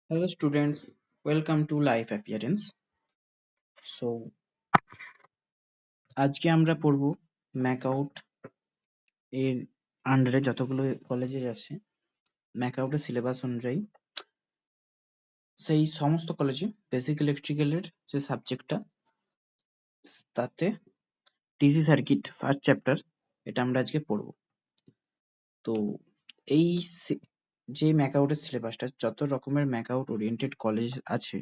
Hello students, welcome to Life Appearance. So আজকে আমরা পড়বো ম্যাকআউট এর আন্ডারে যতগুলো কলেজে আছে ম্যাকআউটের সিলেবাস অনুযায়ী সেই সমস্ত কলেজে বেসিক ইলেকট্রিক্যালের যে সাবজেক্টটা তাতে ডিসি সার্কিট ফার্স্ট চ্যাপ্টার এটা আমরা আজকে পড়বো। তো এই যে ম্যাকআউটের সিলেবাসটা যত রকমের ম্যাকআউট ওরিয়েন্টেড কলেজ আছে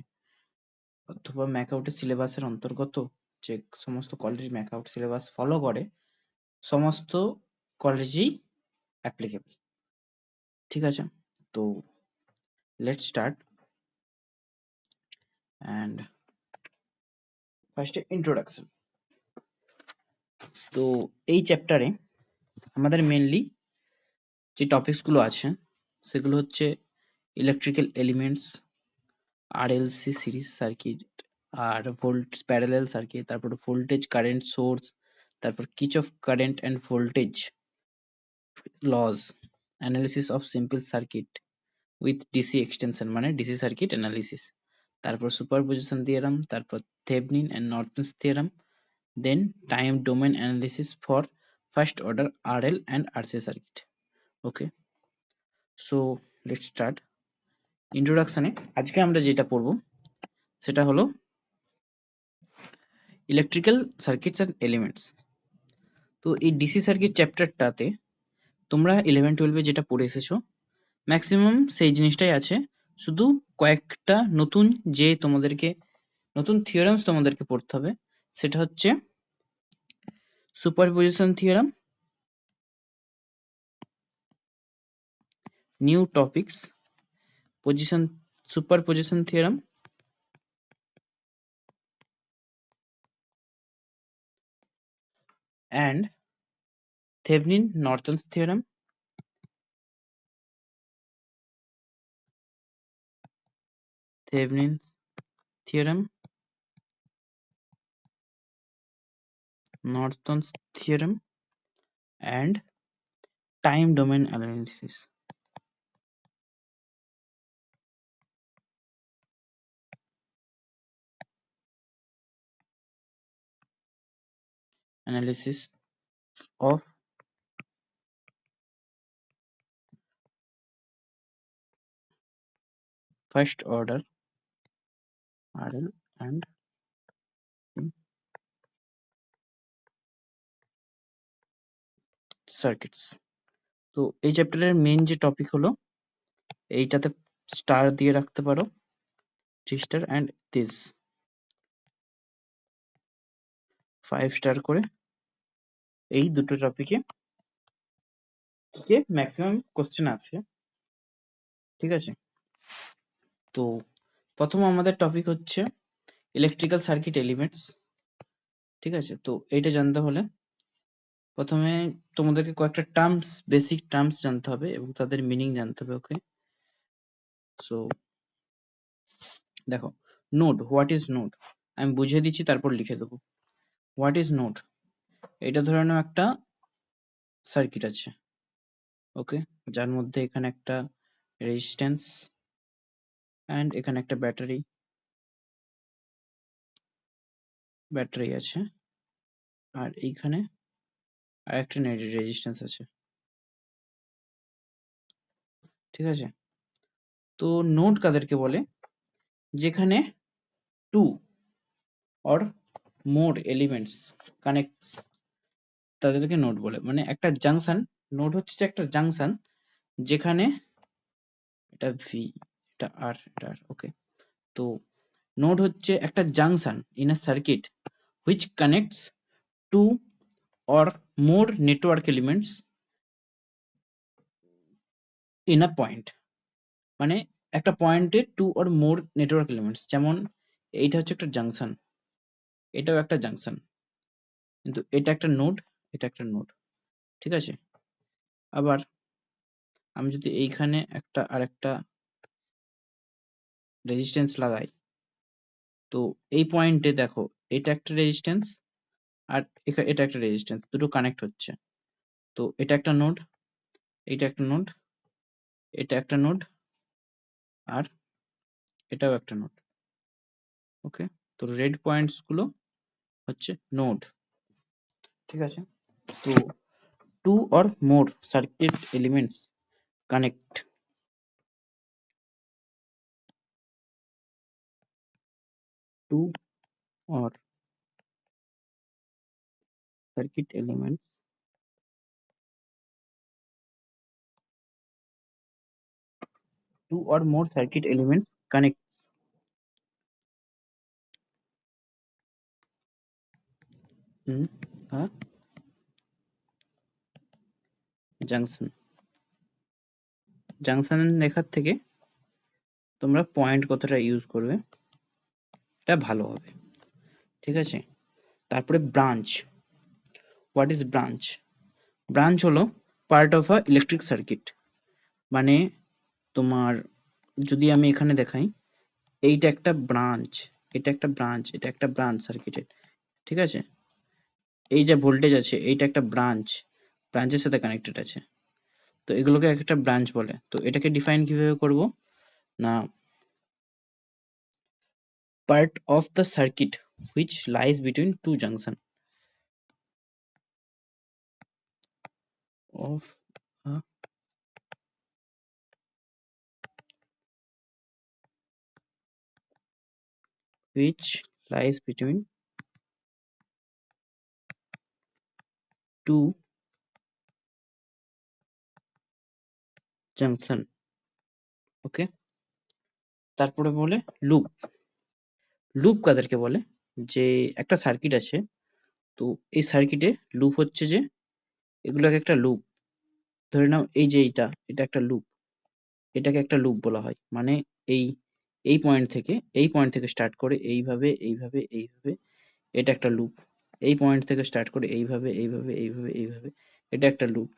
অথবা ম্যাকআউটের সিলেবাসের অন্তর্গত যে সমস্ত কলেজ ম্যাকআউট সিলেবাস ফলো করে সমস্ত কলেজেই অ্যাপ্লিকেবল। ঠিক আছে, তো লেটস স্টার্ট অ্যান্ড ফার্স্টে ইন্ট্রোডাকশন। তো এই চ্যাপ্টারে আমাদের মেনলি যে টপিকসগুলো আছে সেগুলো হচ্ছে electrical elements, RLC series circuit, আর প্যারালাল সার্কিট, তারপর ভোল্টেজ কারেন্ট সোর্স, তারপর Kirchhoff current and voltage laws, analysis of simple circuit with DC extension মানে ডিসি সার্কিট অ্যানালিসিস, তারপর সুপারপজিশন থিওরাম, তারপর Thevenin and Norton's theorem, then time domain analysis for first order RL and RC circuit. Okay, so let's start. ইন্ট্রোডাকশনে আজকে আমরা যেটা পড়বো সেটা হলো ইলেকট্রিক্যাল সার্কিটস অ্যান্ড এলিমেন্টস। তো এই ডিসি সার্কিট চ্যাপ্টারটাতে তোমরা 11-12 যেটা পড়ে এসেছো ম্যাক্সিমাম সেই জিনিসটাই আছে, শুধু কয়েকটা নতুন যে তোমাদেরকে নতুন থিওরামস তোমাদেরকে পড়তে হবে, সেটা হচ্ছে superposition theorem, new topics, position superposition theorem, and Thevenin-Norton's theorem, Thevenin's theorem, Norton's theorem, and time domain analysis. Analysis of first order RL and circuits. তো এই চ্যাপ্টারের মেইন যে টপিক হলো এইটাতে স্টার দিয়ে রাখতে পারো, 3 স্টার, অ্যান্ড দিস 5 স্টার করে। এই দুটো টপিকে ম্যাক্সিমাম কোশ্চেন আছে। ঠিক আছে, তো প্রথম আমাদের টপিক হচ্ছে ইলেকট্রিক্যাল সার্কিট এলিমেন্টস। ঠিক আছে, তো এইটা জানতে হলে প্রথমে তোমাদেরকে কয়েকটা টার্মস, বেসিক টার্মস জানতে হবে এবং তাদের মিনিং জানতে হবে। ওকে, সো দেখো, নোড, হোয়াট ইজ নোড, আমি বুঝিয়ে দিচ্ছি তারপর লিখে দেবো। হোয়াট ইজ নোড, এটা ধরে নাও একটা সার্কিট আছে, ওকে, যার মধ্যে এখানে একটা রেজিস্ট্যান্স অ্যান্ড এখানে একটা ব্যাটারি আছে, আর এইখানে আর একটা রেজিস্ট্যান্স আছে। ঠিক আছে, তো নোড কাদেরকে বলে, যেখানে two or more elements connects, তাদেরকে নোড বলে। মানে একটা জাংশন, নোড হচ্ছে একটা জাংশন যেখানে এটা ভি, এটা আর, এটা আর। ওকে, তো নোড হচ্ছে একটা junction in a circuit which connects two or more network elements in a point. মানে একটা পয়েন্টে two or more network elements, যেমন এইটা হচ্ছে একটা জাংশন, এটাও একটা জাংশন, কিন্তু এটা একটা নোড, এটা একটা নোড। ঠিক আছে, আবার আমি যদি এইখানে একটা আরেকটা রেজিস্ট্যান্স লাগাই, তো এই পয়েন্টে দেখো এটা একটা রেজিস্ট্যান্স আর এটা একটা রেজিস্ট্যান্স, দুটো কানেক্ট হচ্ছে। তো এটা একটা নোড, এটা একটা নোড, এটা একটা নোড, আর এটাও একটা নোড। ওকে, তো রেড পয়েন্টস গুলো হচ্ছে নোড। ঠিক আছে, তো two or more circuit elements connect, two or circuit elements two or more circuit elements connect in a junction. Junction লেখার থেকে তোমরা পয়েন্ট কথাটা ইউজ করবে, এটা ভালো হবে। ঠিক আছে, তারপরে branch. What is branch? Branch হলো part of a electric circuit. মানে তোমার যদি আমি এখানে দেখাই, এইটা একটা ব্রাঞ্চ, এটা একটা ব্রাঞ্চ, এটা একটা ব্রাঞ্চ সার্কিটের। ঠিক আছে, এই যে ভোল্টেজ আছে এইটা একটা ব্রাঞ্চ, ব্রাঞ্চের সাথে কানেক্টেড আছে, তো এগুলোকে একটা ব্রাঞ্চ বলে। তো এটাকে ডিফাইন কিভাবে করব না, part of the circuit which lies between two junction of a which lies between two junction. ওকে, তারপরে বলে লুপ। লুপ কাদেরকে বলে? যে একটা সার্কিট আছে, তো এই সার্কিটে লুপ হচ্ছে যে এগুলোকে একটা লুপ, ধরে নাও এই যে এটা একটা লুপ, এটাকে একটা লুপ বলা হয়। মানে এই এই পয়েন্ট থেকে স্টার্ট করে এইভাবে এইভাবে এইভাবে, এটা একটা লুপ। এই পয়েন্ট থেকে স্টার্ট করে এইভাবে এইভাবে এইভাবে এইভাবে, এটা একটা লুপ।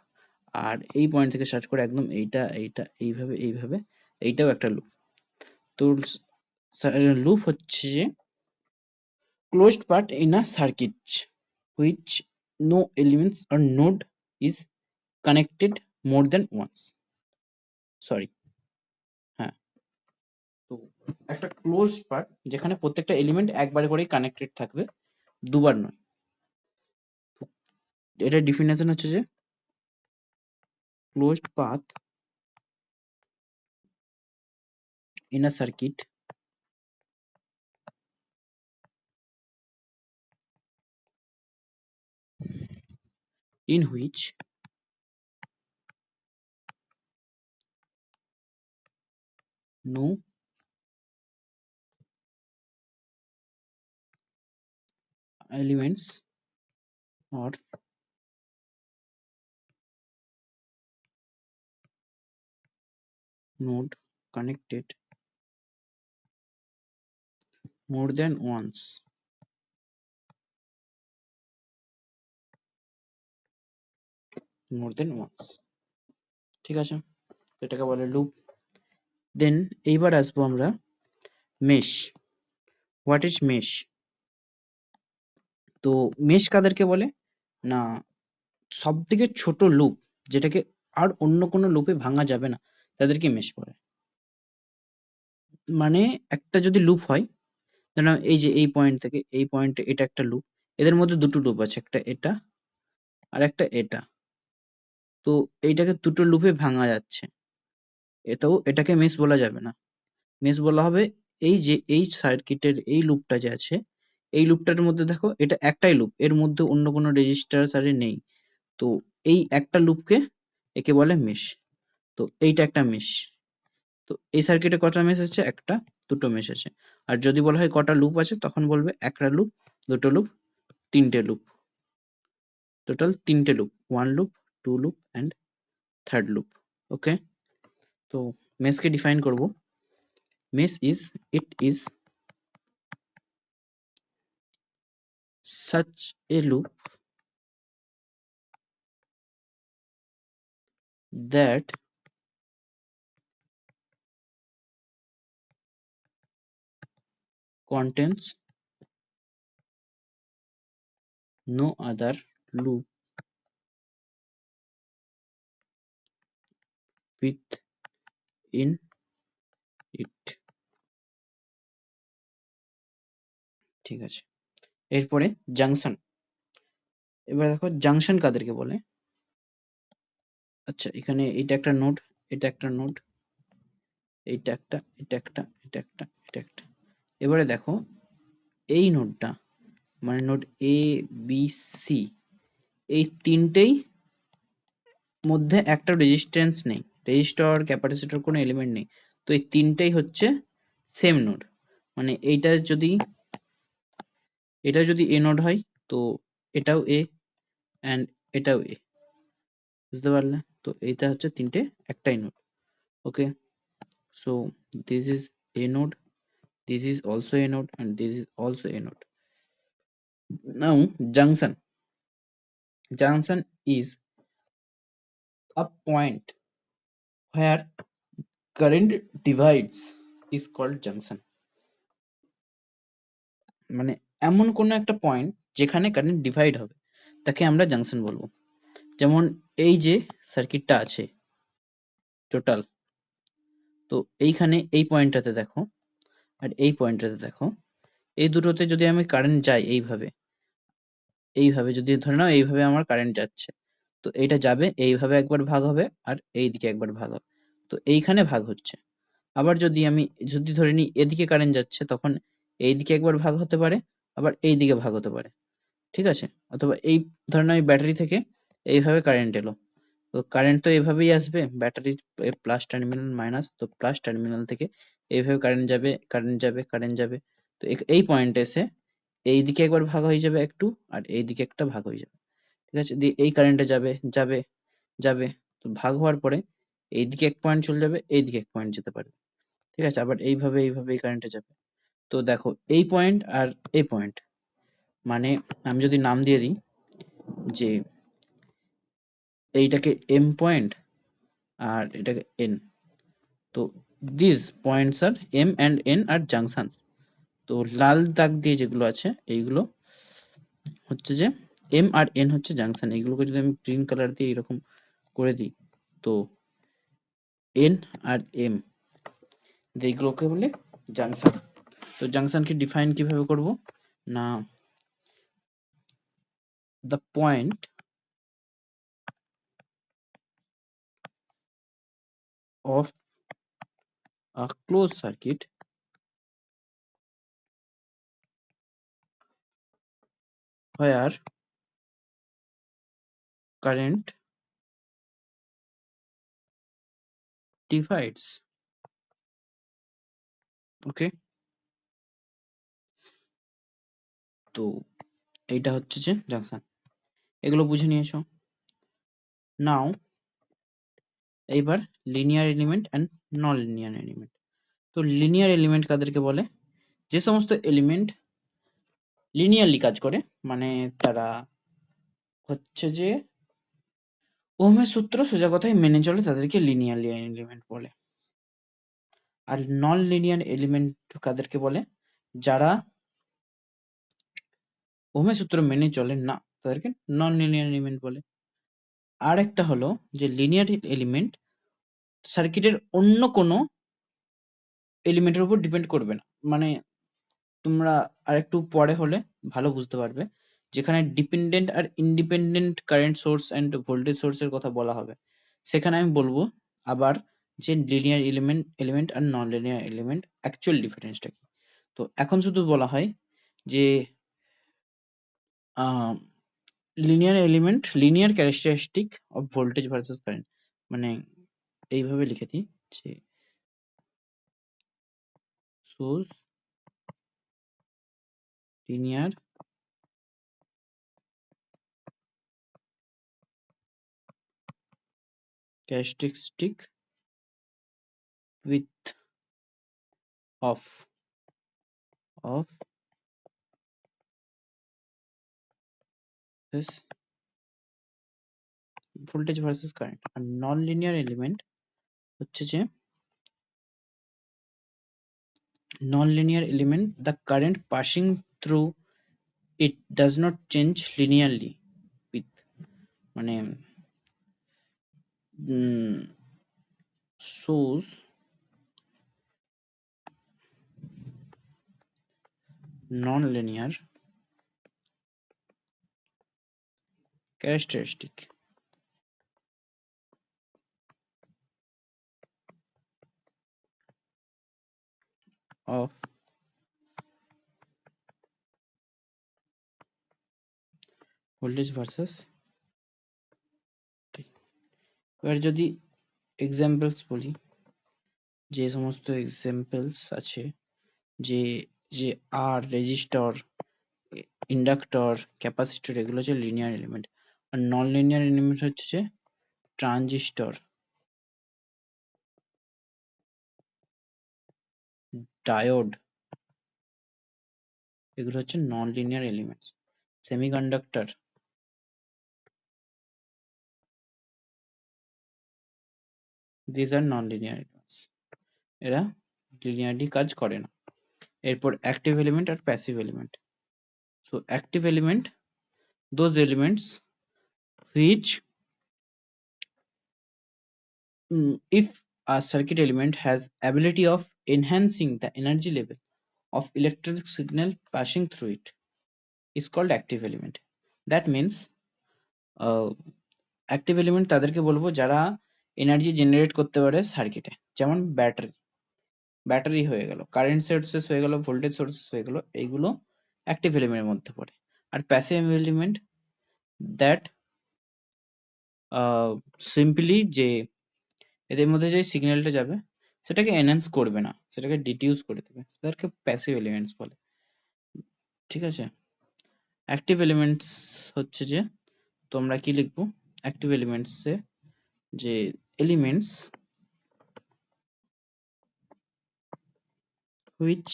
আর এই পয়েন্ট থেকে স্টার্ট করে একদম এইটা এইটা এইভাবে এইভাবে, এইটাও একটা লুপ। তো লুপ হচ্ছে যে closed part in a circuit which no elements or node is connected more than once. Sorry, হ্যাঁ, তো একটা ক্লোজড পার্ট যেখানে প্রত্যেকটা এলিমেন্ট একবারে করেই কানেক্টেড থাকবে, দুবার নয়। এটার ডেফিনেশন হচ্ছে যে closed path in a circuit in which no elements or node connected more than once. More than once. ঠিক আছে, এটাকে বলে লুপ। দেন এইবার আসবো আমরা মেশ। What is mesh? তো মেশ কাদেরকে বলে না, সব থেকে ছোট লুপ যেটাকে আর অন্য কোনো লুপে ভাঙা যাবে না, তাদেরকে মেশ বলে। মানে একটা যদি লুপ হয়, ধরো এই যে এই পয়েন্ট থেকে এই পয়েন্টে এটা একটা লুপ, এদের মধ্যে দুটো লুপ আছে, একটা এটা আর একটা এটা, তো এইটাকে দুটো লুপে ভাঙা যাচ্ছে, এটাকে মেশ বলা যাবে না। মেশ বলা হবে এই যে এই সার্কিটের এই লুপটা যে আছে, এই লুপটার মধ্যে দেখো এটা একটাই লুপ, এর মধ্যে অন্য কোনো রেজিস্টার সারি নেই, তো এই একটা লুপকে একে বলে মেশ। তো এইটা একটা মেশ। তো এই সার্কিটে কটা মেশ আছে? একটা, দুটো মেশ আছে। আর যদি বলা হয় কটা লুপ আছে, তখন বলবে একটা লুপ, দুটো লুপ, তিনটে লুপ। টোটাল তিনটে loop, one loop, two loop and third loop. Okay, তো মেশকে ডিফাইন করব। Mesh is, it is such a loop that contains no other loop within it. ঠিক আছে। এরপরে জাংশন। এবার দেখো জাংশন কাদেরকে বলে। আচ্ছা, এখানে এটা একটা নোড, এটা একটা নোড, এইটা একটা, এটা একটা, এটা একটা, এটা একটা। এবারে দেখো এই নোডটা মানে নোড এ বি সি, এই তিনটেই মধ্যে একটা রেজিস্ট্যান্স নেই, রেজিস্টর ক্যাপাসিটর কোনো এলিমেন্ট নেই। তো এই তিনটেই হচ্ছে সেম নোড। মানে এটা যদি এ নোড হয়, তো এটাও এ অ্যান্ড এটাও এ, বুঝতে পারলে? তো এইটা হচ্ছে তিনটে একটাই node. Okay, so this is a node, this is also a node, and this is also a node. Now junction is a point where current divides is called junction. মানে এমন কোন একটা পয়েন্ট যেখানে কারেন্ট ডিভাইড হবে তাকে আমরা junction বলবো। যেমন এই যে সার্কিটটা আছে টোটাল, তো এইখানে এই পয়েন্টটাতে দেখো আর এই পয়েন্টটাতে দেখো, এই দুটোতে যদি আমি কারেন্ট যাই এইভাবে, এইভাবে যদি ধরে নাও এইভাবে আমার কারেন্ট যাচ্ছে, তো এইটা যাবে এইভাবে একবার ভাগ হবে আর এইদিকে একবার ভাগ হবে, তো এইখানে ভাগ হচ্ছে। আবার যদি ধরে নিই এদিকে কারেন্ট যাচ্ছে, তখন এইদিকে একবার ভাগ হতে পারে, আবার এইদিকে ভাগ হতে পারে, ঠিক আছে? অথবা এই ধরে নাও এই ব্যাটারি থেকে এইভাবে কারেন্ট এলো, তো কারেন্ট তো এভাবেই আসবে, ব্যাটারির প্লাস টার্মিনাল মাইনাস, তো প্লাস টার্মিনাল থেকে এইভাবে কারেন্ট যাবে, কারেন্ট যাবে, কারেন্ট যাবে, তো এই পয়েন্টে এসে এইদিকে একবার ভাগ হয়ে যাবে একটু, আর এইদিকে একটা ভাগ হয়ে যাবে, ঠিক আছে? দিয়ে এই কারেন্টে যাবে যাবে যাবে, তো ভাগ হওয়ার পরে এইদিকে এক পয়েন্ট চলে যাবে, এইদিকে এক পয়েন্ট যেতে পারে, ঠিক আছে? আবার এইভাবে এইভাবে এই কারেন্টে যাবে। তো দেখো এই পয়েন্ট আর এই পয়েন্ট, মানে আমি যদি নাম দিয়ে দিই যে এইটাকে এম পয়েন্ট আর এটাকে এন, তো this points are M and N are junctions. তো লাল দাগ দিয়ে যেগুলো আছে এইগুলো হচ্ছে যে এম আর এন হচ্ছে জাংশন। এইগুলোকে যদি আমি গ্রিন কালার দিয়ে এরকম করে দিই, তো এন আর এম এইগুলোকে বলে জাংশন। তো জাংশনকে ডিফাইন কিভাবে করব না, the point of a closed circuit where current divides. ওকে, তো এইটা হচ্ছে যে জাংশন। এগুলো বুঝে নিয়েছো। নাও এইবার linear element and non linear element. তো লিনিয়ার এলিমেন্ট কাদেরকে বলে? যে সমস্ত এলিমেন্ট লিনিয়ারলি কাজ করে, মানে তারা হচ্ছে যে ওহমের সূত্র সোজা কথায় মেনে চলে, তাদেরকে লিনিয়ার এলিমেন্ট বলে। আর নন লিনিয়ার এলিমেন্ট কাদেরকে বলে? যারা ওহমের সূত্র মেনে চলে না, তাদেরকে নন লিনিয়ার এলিমেন্ট বলে। আর একটা হলো যে লিনিয়ার এলিমেন্ট সার্কিটের অন্য কোনো এলিমেন্টের উপর ডিপেন্ড করবে না। মানে তোমরা আরেকটু পরে হলে ভালো বুঝতে পারবে, যেখানে ডিপেন্ডেন্ট আর independent current source and voltage সোর্সের কথা বলা হবে, সেখানে আমি বলবো আবার যে লিনিয়ার এলিমেন্ট আর নন লিনিয়ার এলিমেন্ট অ্যাকচুয়াল ডিফারেন্সটা কি। তো এখন শুধু বলা হয় যে linear element linear characteristic of voltage versus current, মানে এইভাবে লিখে দিই যে source linear characteristic with of this voltage versus current। আর নন লিনিয়ার এলিমেন্ট হচ্ছে যে non linear element the current passing through it does not change linearly with, মানে source non-linear characteristic of voltage versus t। এবার যদি examples বলি, যে সমস্ত examples আছে, যে যে আর রেজিস্টর, ইন্ডাক্টর, ক্যাপাসিটর, এগুলো হচ্ছে লিনিয়ার এলিমেন্ট। আর নন লিনিয়ার এলিমেন্ট হচ্ছে ট্রানজিস্টর, ডায়োড, এগুলো হচ্ছে non linear elements. Semiconductor, this are non linear elements, এরা লিনিয়ারলি কাজ করে না। এরপর অ্যাক্টিভ এলিমেন্ট আর passive element. So active element, those elements which if a circuit element has ability of enhancing the energy level of electric signal passing through it is called active element. That means active element তাদেরকে বলবো যারা energy generate করতে পারে সার্কিটে, যেমন battery হয়ে গেল, current sources হয়ে গেল, ভোল্টেজ সোর্সেস হয়ে গেল, এইগুলো অ্যাক্টিভ এলিমেন্টের মধ্যে পড়ে। আর প্যাসিভ এলিমেন্ট দ্যাট সিম্পলি যে এদের মধ্যে যে সিগন্যালটা যাবে সেটাকে এনহ্যান্স করবে না, সেটাকে ডিটিউস করে দেবে, তাদেরকে প্যাসিভ এলিমেন্টস বলে। ঠিক আছে, অ্যাক্টিভ এলিমেন্টস হচ্ছে যে, তোমরা কি লিখবো, অ্যাক্টিভ এলিমেন্টসে যে elements which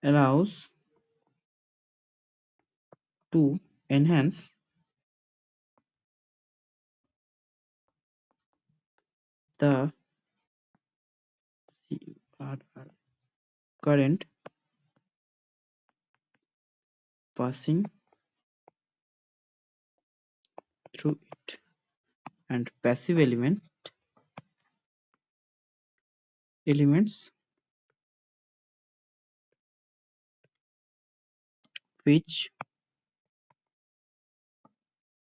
allows to enhance the current passing through it, and passive elements which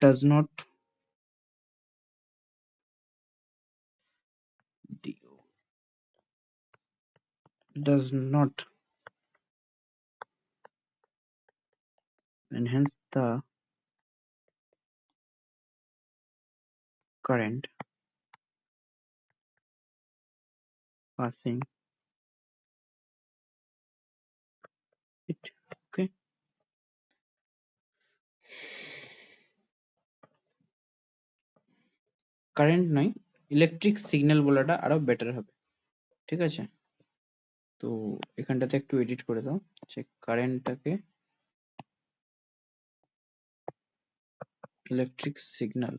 does not enhance the current passing it. Okay, current নয়, ইলেকট্রিক সিগন্যাল বলাটা আরো বেটার হবে। ঠিক আছে, তো এখানটাতে একটু এডিট করে দাও, যে কারেন্টটাকে ইলেকট্রিক সিগন্যাল,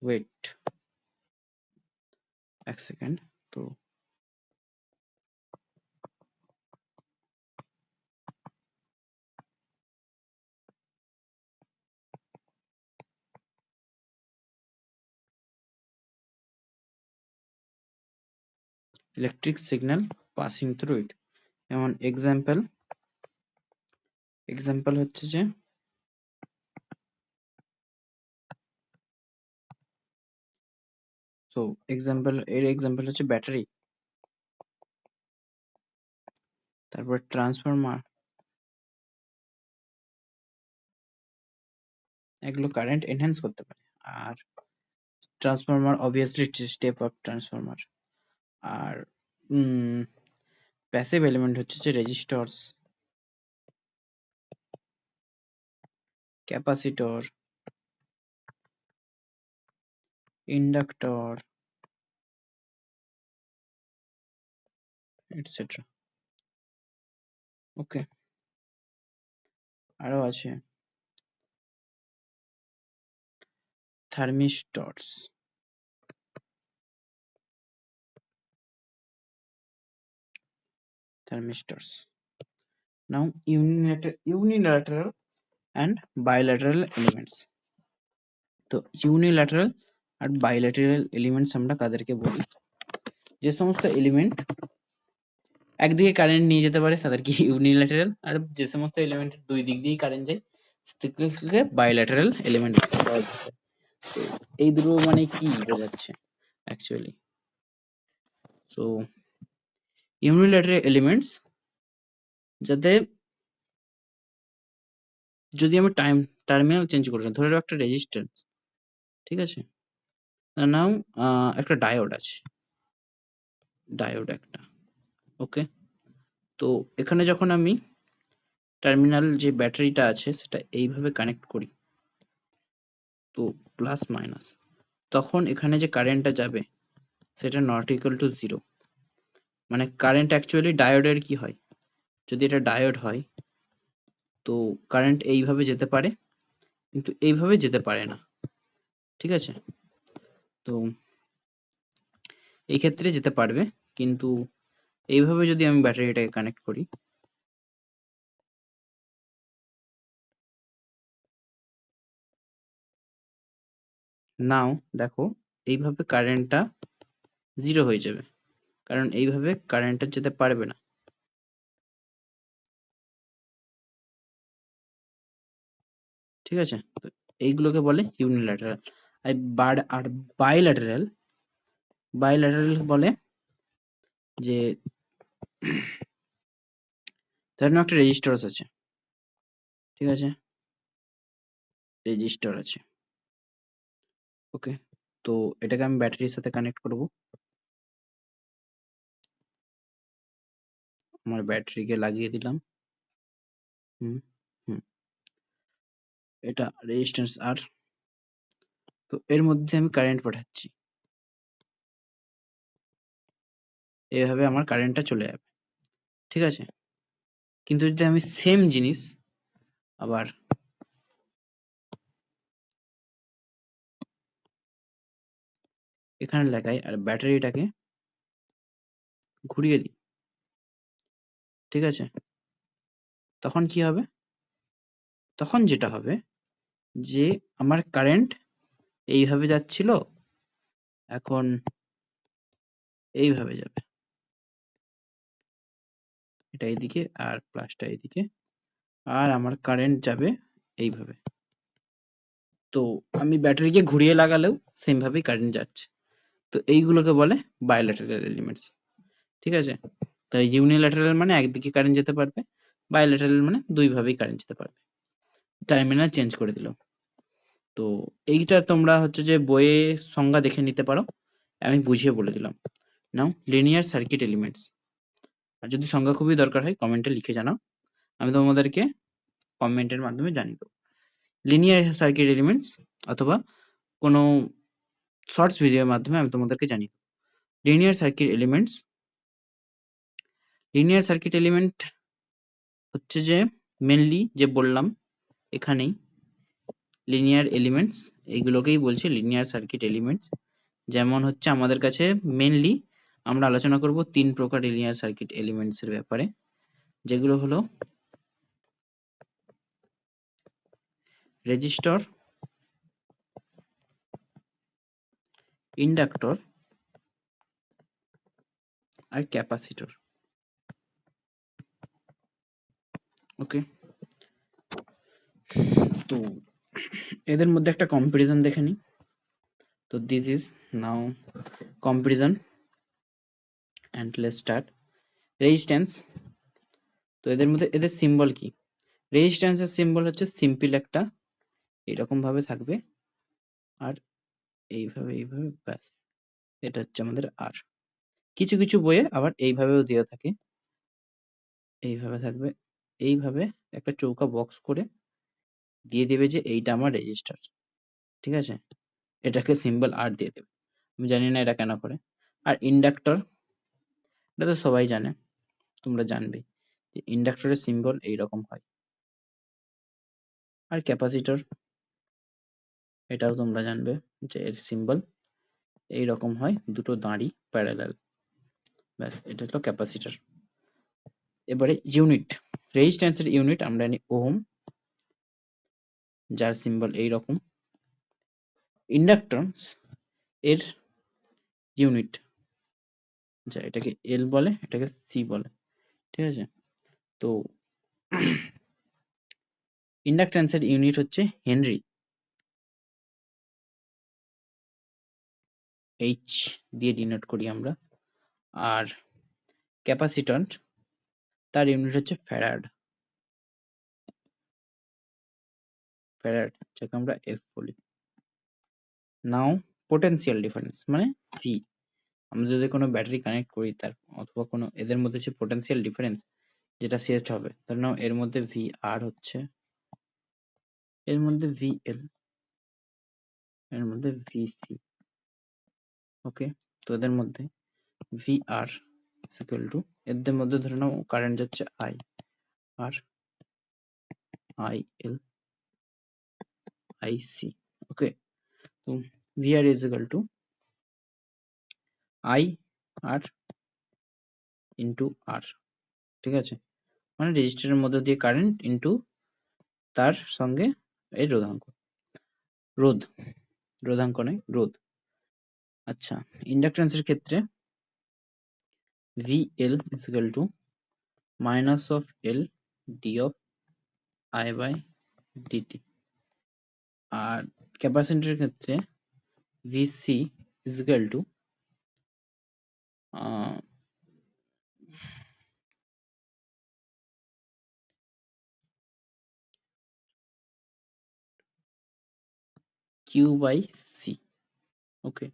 ওয়েট এক সেকেন্ড, তো electric signal passing through it, যেমন এক্সাম্পল হচ্ছে যে, সো এক্সাম্পল হচ্ছে ব্যাটারি, তারপর ট্রান্সফরমার, এগুলো কারেন্ট এনহ্যান্স করতে পারে। আর transformer obviously step up transformer. আর প্যাসিভ এলিমেন্ট হচ্ছে যে resistors, capacitor, inductor, etcetera. Okay, আরো আছে thermistors, now unilateral and bilateral elements। তো ইউনিল্যাটারাল আর বাইল্যাটারাল এলিমেন্টস আমরা কাদেরকে বলি? যে সমস্ত এলিমেন্ট একদিকে কারেন্ট নিয়ে যেতে পারে তাদেরকে ইউনিল্যাটারাল, আর যে সমস্ত এলিমেন্টের দুই দিক দিয়েই কারেন্ট যায় সেগুলোকে বাইল্যাটারাল এলিমেন্ট বলা হয়। তো এই দুটো মানে কি বোঝাচ্ছে অ্যাকচুয়ালি? সো ইউনিল্যাটারাল এলিমেন্টস যাতে, যদি আমি টার্মিনাল চেঞ্জ করি, ধরে নাও একটা রেজিস্ট্যান্স, ঠিক আছে, নাও একটা ডায়োড আছে, ডায়োড একটা, ওকে। তো এখানে যখন আমি টার্মিনাল যে ব্যাটারিটা আছে সেটা এইভাবে কানেক্ট করি, তো প্লাস মাইনাস, তখন এখানে যে কারেন্টটা যাবে সেটা নট ইকুয়াল টু জিরো। মানে কারেন্ট অ্যাকচুয়ালি ডায়োডের কি হয়, যদি এটা ডায়োড হয় তো কারেন্ট এইভাবে যেতে পারে কিন্তু এইভাবে যেতে পারে না, ঠিক আছে। তো এই ক্ষেত্রে যেতে পারবে, কিন্তু এইভাবে যদি আমি ব্যাটারিটাকে কানেক্ট করি, নাও দেখো এইভাবে কারেন্টটা জিরো হয়ে যাবে, কারণ এইভাবে কারেন্টটা যেতে পারবে না, ঠিক আছে। তো এইগুলোকে বলে ইউনিল্যাটারাল। আর বাইল্যাটারাল, বাইল্যাটারাল বলে যে ধরে নাও একটা রেজিস্টর আছে, ঠিক আছে, রেজিস্টর আছে, ওকে। তো এটাকে আমি ব্যাটারির সাথে কানেক্ট করব, আমার ব্যাটারিকে লাগিয়ে দিলাম, হুম হুম, এটা রেজিস্ট্যান্স আর, তো এর মধ্যে আমি কারেন্ট পাঠাচ্ছি, এইভাবে আমার কারেন্টটা চলে যাবে, ঠিক আছে। কিন্তু যদি আমি সেম জিনিস আবার এখানে লাগাই আর ব্যাটারিটাকে ঘুরিয়ে দিই, ঠিক আছে, তখন কি হবে? তখন যেটা হবে যে আমার কারেন্ট এইভাবে যাচ্ছিল, এখন এইভাবে যাবে, এটা এইদিকে আর প্লাসটা এইদিকে, আর আমার কারেন্ট যাবে এইভাবে। তো আমি ব্যাটারিকে ঘুরিয়ে লাগালেও সেম ভাবেই কারেন্ট যাচ্ছে। তো এইগুলোকে বলে বাইল্যাটারাল এলিমেন্টস, ঠিক আছে। তাই ইউনিল্যাটারাল মানে একদিকে কারেন্ট যেতে পারবে, বাইল্যাটারাল মানে দুই ভাবেই কারেন্ট যেতে পারবে। টার্মিনাল চেঞ্জ করে দিল। তো এইটা তোমরা হচ্ছে যে বইয়ে সংজ্ঞা দেখে নিতে পারো, আমি বুঝিয়ে বলে দিলাম। নাও লিনিয়ার সার্কিট এলিমেন্টস, আর যদি সংজ্ঞা খুবই দরকার হয় কমেন্টে লিখে জানাও, আমি তোমাদেরকে কমেন্টের মাধ্যমে জানিয়ে দেবো। লিনিয়ার সার্কিট এলিমেন্টস অথবা কোনো শর্টস ভিডিওর মাধ্যমে আমি তোমাদেরকে জানিয়ে দেবো। Linear circuit elements, linear circuit element হচ্ছে যে মেনলি যে বললাম এখানেই লিনিয়ার এলিমেন্টস, এইগুলোকেই বলছে লিনিয়ার সার্কিট এলিমেন্টস। যেমন হচ্ছে আমাদের কাছে মেনলি আমরা আলোচনা করব তিন প্রকার লিনিয়ার সার্কিট এলিমেন্টস এর ব্যাপারে, যেগুলো হলো রেজিস্টর, ইন্ডাক্টর আর ক্যাপাসিটর, ওকে। তো এদের মধ্যে একটা কম্পারিজন দেখে নিই। তো this is now comparison and let's start. Resistance, তো এদের মধ্যে এদের সিম্বল কি? রেজিস্ট্যান্সের সিম্বল হচ্ছে সিম্পল একটা এরকম ভাবে থাকবে, আর এইভাবে এইভাবে, ব্যাস, এটা হচ্ছে আমাদের আর। কিছু কিছু বইয়ে আবার এইভাবেও দেওয়া থাকে, এইভাবে থাকবে, এইভাবে একটা চৌকা বক্স করে দিয়ে দেবে যে এইটা আমার রেজিস্টার, ঠিক আছে, এটাকে সিম্বল আর দিয়ে দেবে। আমি জানি না এটা কেন করে। আর ইন্ডাক্টর, এটা তো সবাই জানে, তোমরা জানবে যে ইন্ডাক্টরের সিম্বল এইরকম হয়। আর ক্যাপাসিটর, এটাও তোমরা জানবে যে এর সিম্বল এইরকম হয়, দুটো দাঁড়ি প্যারালাল, ব্যাস, এটা হলো ক্যাপাসিটর। এবারে ইউনিট, রেজিস্ট্যান্সের ইউনিট আমরা জানি ওহম, যার সিম্বল এইরকম। ইন্ডাক্ট্যান্স, এর ইউনিট, আচ্ছা এটাকে এল বলে, এটাকে সি বলে, ঠিক আছে। তো ইন্ডাকট্যান্সের ইউনিট হচ্ছে হেনরি, এইচ দিয়ে ডিনোট করি আমরা। আর ক্যাপাসিট্যান্ট, তার ইউনিট হচ্ছে ফ্যারাড, ফ্যারাড যাকে আমরা এফ বলি। নাও পোটেনশিয়াল ডিফারেন্স মানে ভি, আমরা যদি কোনো ব্যাটারি কানেক্ট করি তার অথবা কোনো এদের মধ্যে যে পোটেনশিয়াল ডিফারেন্স যেটা শেষ হবে, ধরে নাও এর মধ্যে ভি আর হচ্ছে, এর মধ্যে ভি এল, এর মধ্যে ভি সি, ওকে। তো এদের মধ্যে ভি আর ইকুয়াল টু, এদের মধ্যে ধরে নাও কারেন্ট যাচ্ছে I R I L I C, okay. তো V R is equal to I R into R, ঠিক আছে, মানে রেজিস্টারের মধ্যে দিয়ে কারেন্ট ইন্টু তার সঙ্গে এই রোধাঙ্ক, রোধ, রোধাঙ্ক নয় রোধ। আচ্ছা, ইন্ডাকট্যান্সের ক্ষেত্রে VL is equal to minus of L d of I by dt, আর ক্যাপাসিটরের ক্ষেত্রে VC is equal to Q by C, ওকে।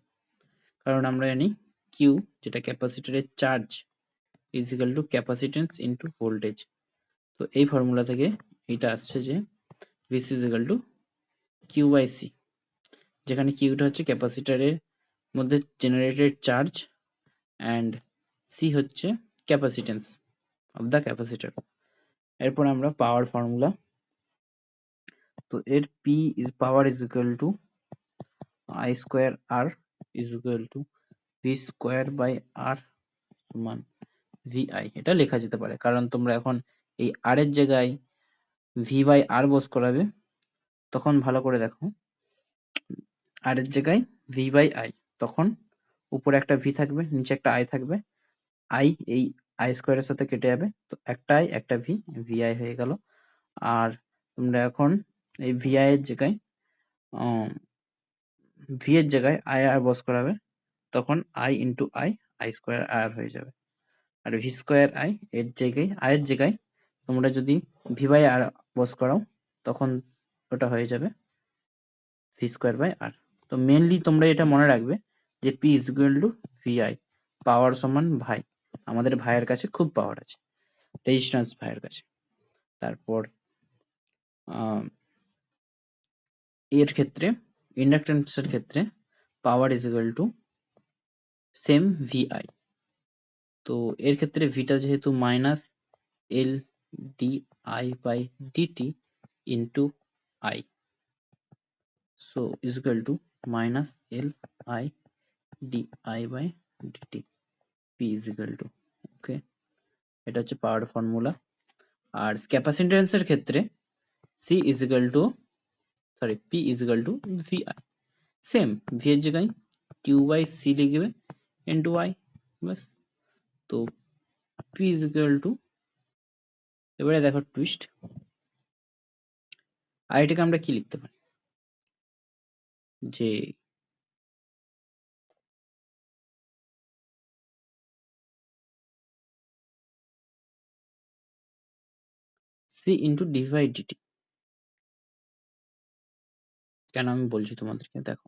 কারণ আমরা জানি Q যেটা ক্যাপাসিটরের charge is equal to capacitance into voltage. তো এই ফর্মুলা থেকে এটা আসছে যে VC is equal to Q by C, যেখানে কিউটা হচ্ছে ক্যাপাসিটরের মধ্যে জেনারেটেড চার্জ অ্যান্ড সি হচ্ছে ক্যাপাসিটেন্স অফ দ্য ক্যাপাসিটর। এরপর আমরা পাওয়ার ফর্মুলা, তো এর P is power is equal to I square R is equal to V square by R সমান ভি আই। এটা লেখা যেতে পারে কারণ তোমরা এখন এই আর এর জায়গায় ভি বাই আর বস করাবে, তখন ভালো করে দেখো, আর এর জায়গায় ভি বাই আই, তখন উপরে একটা ভি থাকবে নিচে একটা আই থাকবে, আই এই আই স্কোয়ারের সাথে কেটে যাবে, তো একটা আই একটা ভি, ভি আই হয়ে গেল। আর তোমরা এখন এই ভি আই এর জায়গায় ভি এর জায়গায় আই আর বস করাবে, তখন I into I, I square R হয়ে যাবে। আর ভি স্কোয়ার আই এর জায়গায়, আই এর জায়গায় তোমরা যদি ভি বাই আর বস করাও, তখন ওটা হয়ে যাবে ভি স্কোয়ার বাই আর। তো মেনলি তোমরা এটা মনে রাখবে যে P is equal to V I, power সমান ভাই, আমাদের ভাইয়ের কাছে খুব পাওয়ার আছে, রেজিস্ট্যান্স ভাইয়ের কাছে। তারপর এর ক্ষেত্রে ইন্ডাকট্যান্সের ক্ষেত্রে power is equal to same V I. তো এর ক্ষেত্রে ভিটা যেহেতু minus L D I by DT into I, so is equal to minus L I D I by DT, P is equal to, okay. এটা হচ্ছে power formula. আর ক্যাপাসিট্যান্সের ক্ষেত্রে C is equal to, sorry, P is equal to V I, same V এর জায়গায় Q by C লিখবে into I, বাস। তো পি ইজ ইকুয়াল টু, এবারে দেখো টুইস্ট, আর এটাকে আমরা কি লিখতে পারি, যে C into D by DT. কেন আমি বলছি তোমাদেরকে, দেখো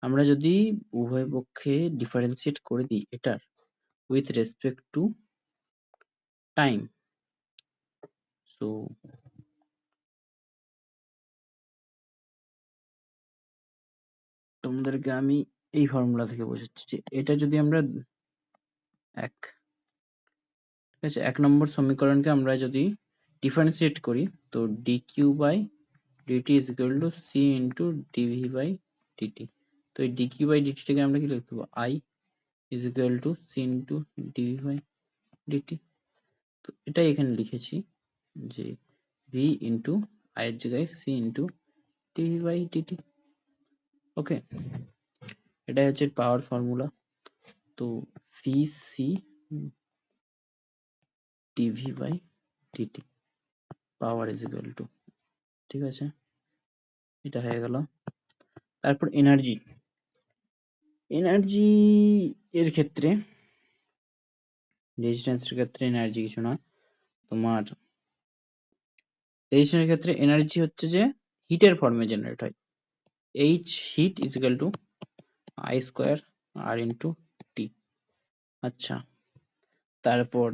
আমরা যদি উভয় পক্ষে ডিফারেন্সিয়েট করে দিই এটার with respect to time, so তোমাদেরকে আমি এই ফর্মুলা থেকে বোঝাচ্ছি যে এটা যদি আমরা এক, ঠিক আছে, 1 নম্বর সমীকরণকে আমরা যদি ডিফারেন্সিয়েট করি, তো D Q by DT is equal to C into DV by DT. তো এই ডি কিউ বাই ডিটিটাকে আমরা কি লিখতে পারবো, I is equal to C into DV by DT. তো এটাই এখানে লিখেছি যে ভি ইন্টু I এর জায়গায় c into DV by DT. Okay, এটাই হচ্ছে পাওয়ার ফর্মুলা। তো VC DV by DT power is equal to, ঠিক আছে, এটা হয়ে গেল। তারপর এনার্জি, এনার্জি এর ক্ষেত্রে, রেজিস্ট্যান্সের ক্ষেত্রে এনার্জি কিছু না, তোমার রেজিস্ট্যান্সের ক্ষেত্রে এনার্জি হচ্ছে যে হিটের ফর্মে জেনারেট হয়। H heat is equal to I square R into T. আচ্ছা, তারপর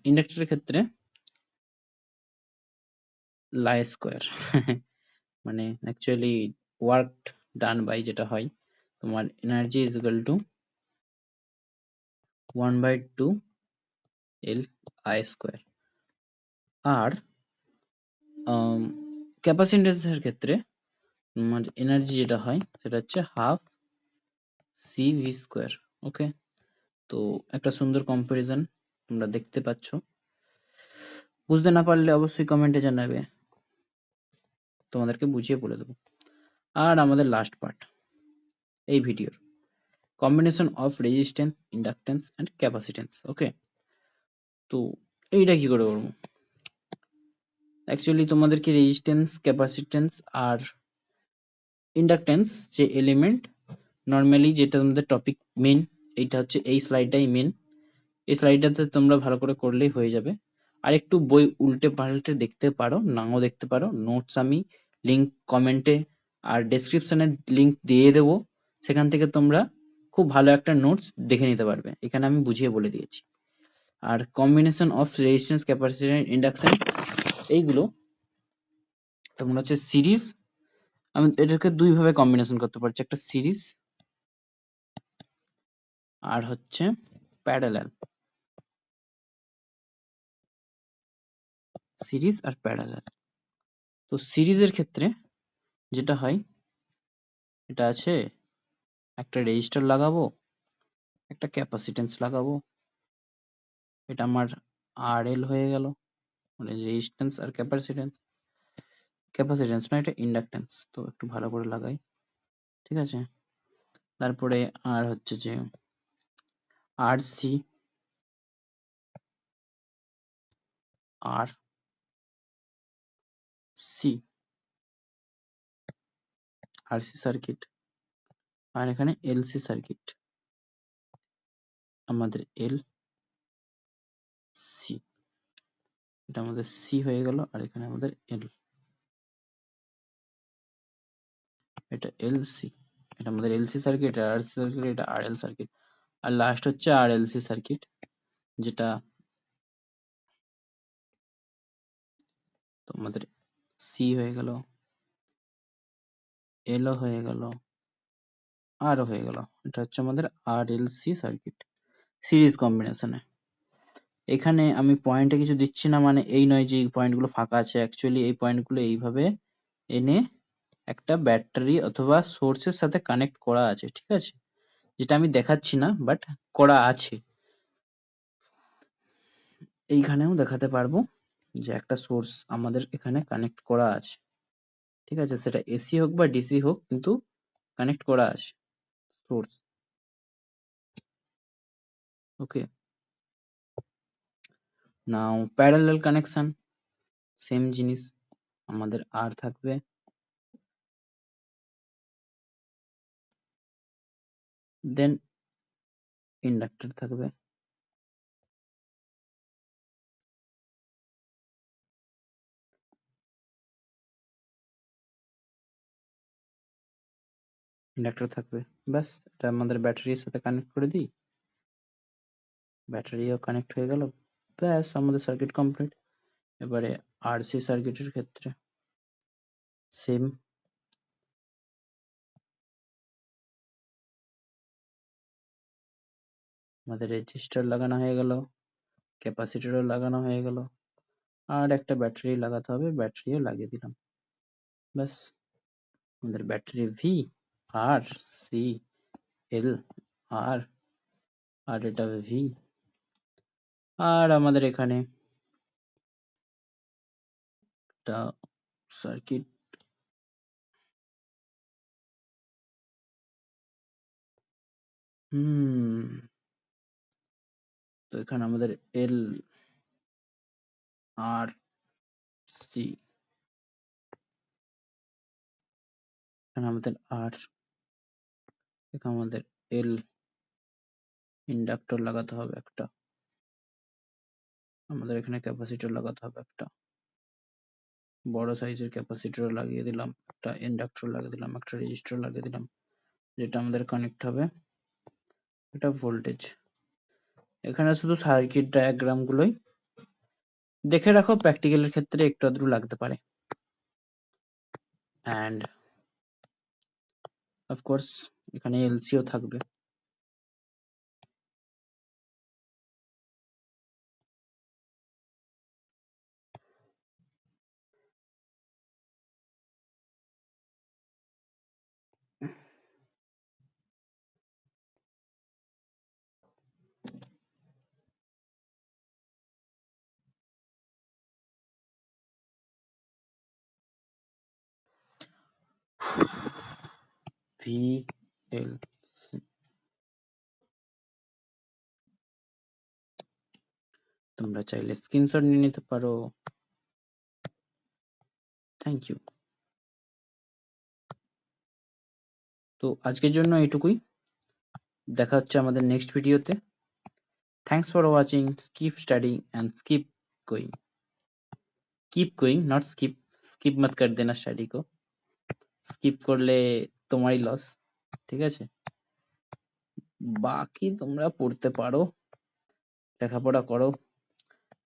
ইন্ডাক্টরের ক্ষেত্রে লাই স্কোয়ার মানে অ্যাকচুয়ালি ওয়ার্ক ডান বাই যেটা হয় তোমার energy is equal to 1/2 L I square. আর ক্যাপাসিট্যান্সের ক্ষেত্রে তোমার এনার্জি যেটা হয় সেটা হচ্ছে half C V square. Okay, তো একটা সুন্দর কম্পারিজন তোমরা দেখতে পাচ্ছ। বুঝতে না পারলে অবশ্যই কমেন্টে জানাবে, তোমাদেরকে বুঝিয়ে বলে দেবো। আর আমাদের লাস্ট পার্ট এই ভিডিওর, combination of resistance, inductance and capacitance. Okay, তো এইটা কি করে করবো? অ্যাকচুয়ালি তোমাদেরকে রেজিস্ট্যান্স, ক্যাপাসিট্যান্স আর ইন্ডাকট্যান্স যে এলিমেন্ট, নর্মালি যেটা তোমাদের টপিক মেন, এইটা হচ্ছে এই স্লাইডটাই মেন। এই স্লাইডটাতে তোমরা ভালো করে করলেই হয়ে যাবে। আর একটু বই উল্টে পাল্টে দেখতে পারো, নাও দেখতে পারো। নোটস আমি লিংক কমেন্টে আর ডেসক্রিপশনে লিংক দিয়ে দেবো, সেখান থেকে তোমরা খুব ভালো একটা নোটস দেখে নিতে পারবে। এখানে আমি বুঝিয়ে বলে দিয়েছি। আর combination of resistance, capacitance, induction, এইগুলো তোমরা হচ্ছে সিরিজ, আমি এটাকে দুই ভাবে কম্বিনেশন করতে পারছি, একটা সিরিজ আর হচ্ছে প্যারালাল। Series are parallel. তো সিরিজের ক্ষেত্রে যেটা হয়, এটা আছে একটা রেজিস্টার লাগাবো, একটা ক্যাপাসিট্যান্স লাগাবো, এটা আমার আর এল হয়ে গেল, মানে রেজিস্ট্যান্স আর ক্যাপাসিট্যান্স। ক্যাপাসিট্যান্স না, এটা ইন্ডাকট্যান্স। তো একটু ভালো করে লাগাই, ঠিক আছে। তারপরে আর হচ্ছে যে আর সি, আর সি, আর সি সার্কিট। আর এখানে এলসি সার্কিট, আমাদের এল সি, এটা আমাদের সি হয়ে গেল, আর এখানে আমাদের এল, এটা এল সি, এটা আমাদের এলসি সার্কিট, আর সি সার্কিট, এটা আর এল সার্কিট। আর লাস্ট হচ্ছে আর এল সি সার্কিট, যেটা তোমাদের সি হয়ে গেল, এলও হয়ে গেল, আরও হয়ে গেল। এটা হচ্ছে আমাদের আর এল সি সার্কিট সিরিজ কম্বিনেশনে। এখানে আমি পয়েন্টে কিছু দিচ্ছি না, মানে এই নয় যে এই পয়েন্টগুলো ফাঁকা আছে। অ্যাকচুয়ালি এই পয়েন্টগুলো এইভাবে এনে একটা ব্যাটারি অথবা সোর্সের সাথে কানেক্ট করা আছে, ঠিক আছে, যেটা আমি দেখাচ্ছি না, বাট করা আছে। এইখানেও দেখাতে পারবো যে একটা সোর্স আমাদের এখানে কানেক্ট করা আছে, ঠিক আছে, সেটা এসি হোক বা ডিসি হোক, কিন্তু কানেক্ট করা আছে সোর্স। ওকে, নাও প্যারালাল কানেকশন, সেম জিনিস, আমাদের আর থাকবে, দেন ইন্ডাক্টর থাকবে, ইন্ডাক্টর থাকবে। ব্যাস, এটা আমাদের ব্যাটারির সাথে কানেক্ট করে দিই, ব্যাটারিও কানেক্ট হয়ে গেল, ব্যাস আমাদের সার্কিট কমপ্লিট। এবারে আরসি সার্কিটের ক্ষেত্রে সেম, আমাদের রেজিস্টার লাগানো হয়ে গেল, ক্যাপাসিটরও লাগানো হয়ে গেল, আর একটা ব্যাটারি লাগাতে হবে, ব্যাটারিও লাগিয়ে দিলাম। ব্যাস আমাদের ব্যাটারি ভি, আর সি, এল, আর, আর এটা ভি, আর আমাদের এখানে একটা সার্কিট তো এখানে আমাদের এল আর সি, এখানে আমাদের আর, এখানে আমাদের এল, ইন্ডাক্টর লাগাতে হবে একটা, আমাদের এখানে ক্যাপাসিটর লাগাতে হবে একটা, বড় সাইজের ক্যাপাসিটর লাগিয়ে দিলাম, একটা ইন্ডাক্টর লাগিয়ে দিলাম, একটা রেজিস্টর লাগিয়ে দিলাম, যেটা আমাদের কানেক্ট হবে এটা ভোল্টেজ। এখানে শুধু সার্কিট ডায়াগ্রাম গুলোই দেখে রাখো, প্র্যাকটিক্যালের ক্ষেত্রে একটু আধটু লাগতে পারে। অ্যান্ড অফকোর্স এখানে এলসিও থাকবে। VLC, তোমরা চাইলে স্ক্রিনশট নিয়ে নিতে পারো। Thank you. তো আজকের জন্য এইটুকুই, দেখা হচ্ছে আমাদের নেক্সট ভিডিওতে। Thanks for watching. Keep studying and keep going. Keep going, not skip. Skip मत कर देना स्टडी को, স্কিপ করলে তোমারই লস, ঠিক আছে? বাকি তোমরা পড়তে পারো, লেখাপড়া করো,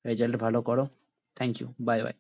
রেজাল্ট ভালো করো। Thank you, bye by.